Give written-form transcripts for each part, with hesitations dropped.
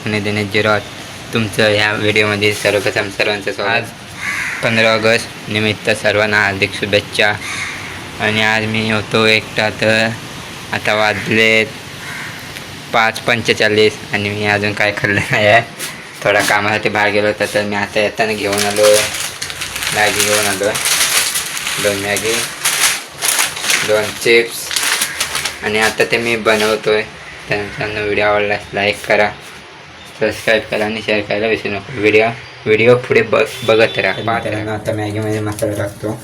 कोकणी दिनेश जिरॉत तुमचं ह्या व्हिडिओमध्ये सर्वप्रथम सर्वांचं स्वागत. आज 15 ऑगस्ट निमित्त सर्वांना हार्दिक शुभेच्छा. आणि आज मी होतो एकटा, तर आता वाजलेत 5:45 आणि मी अजून काय खाल्लं नाही आहे. थोडा कामासाठी बाहेर गेलो होता, तर मी आता येताना घेऊन आलो मॅगी. घेऊन आलो 2 मॅगी, 2 चिप्स आणि आता ते मी बनवतोय. त्यांचा व्हिडिओ आवडल्यास लाईक करा, सबस्क्राईब करा आणि शेअर करायला विसरू नका. व्हिडिओ पुढे बघत राहा. आता मॅगीमध्ये मसाला टाकतो.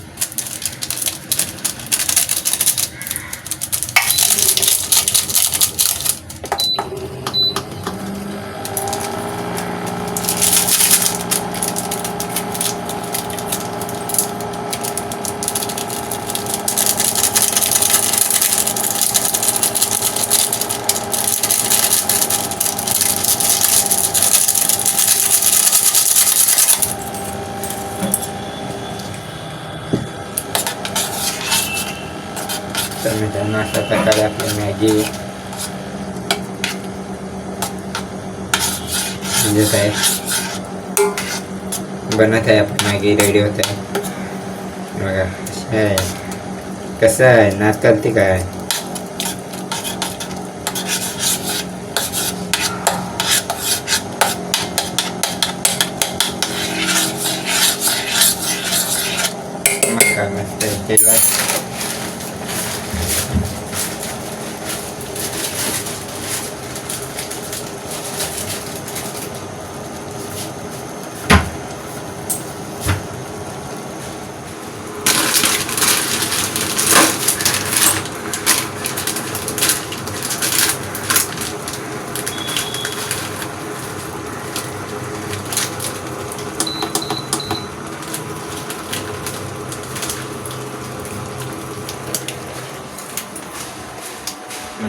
तर मित्रांनो, अशा प्रकारे आपली मॅगी म्हणजे काय बनत आहे. आपली मॅगी रेडी होत आहे बघा. कसं आहे, नाच करते काय? मग काय मस्त केलं.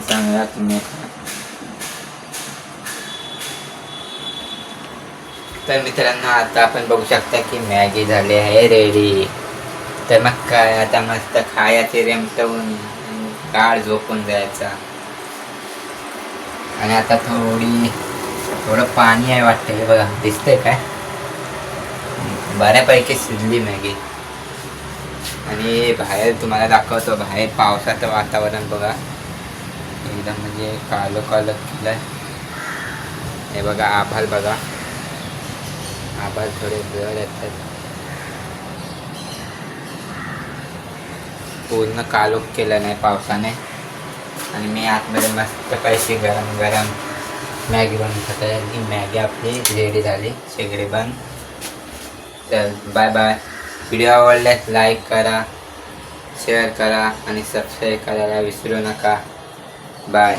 चांगला तुम्ही. तर मित्रांनो, आता आपण बघू शकता की मॅगी झाली आहे रेडी. तर मग काय, आता मस्त खायचे रेमटवून गाढ झोपून जायचा. आणि आता थोडं पाणी आहे वाटतं, बघा दिसतंय काय. बऱ्यापैकी शिजली मॅगी. आणि बाहेर तुम्हाला दाखवतो, बाहेर पावसाचं वातावरण बघा, एकदम म्हणजे कालो केलंय. हे बघा, आभाळ बघा, आभाळ थोडे जड येतात. पूर्ण कालोख केलं नाही पावसाने. आणि मी आतमध्ये मस्त पैसे गरम गरम मॅगी बनवत आहे. ही मॅगी आपली रेडी झाली, शेगडी बंद. तर बाय बाय. व्हिडिओ आवडल्यास लाईक करा, शेअर करा आणि सबस्क्राईब करायला विसरू नका. बाय.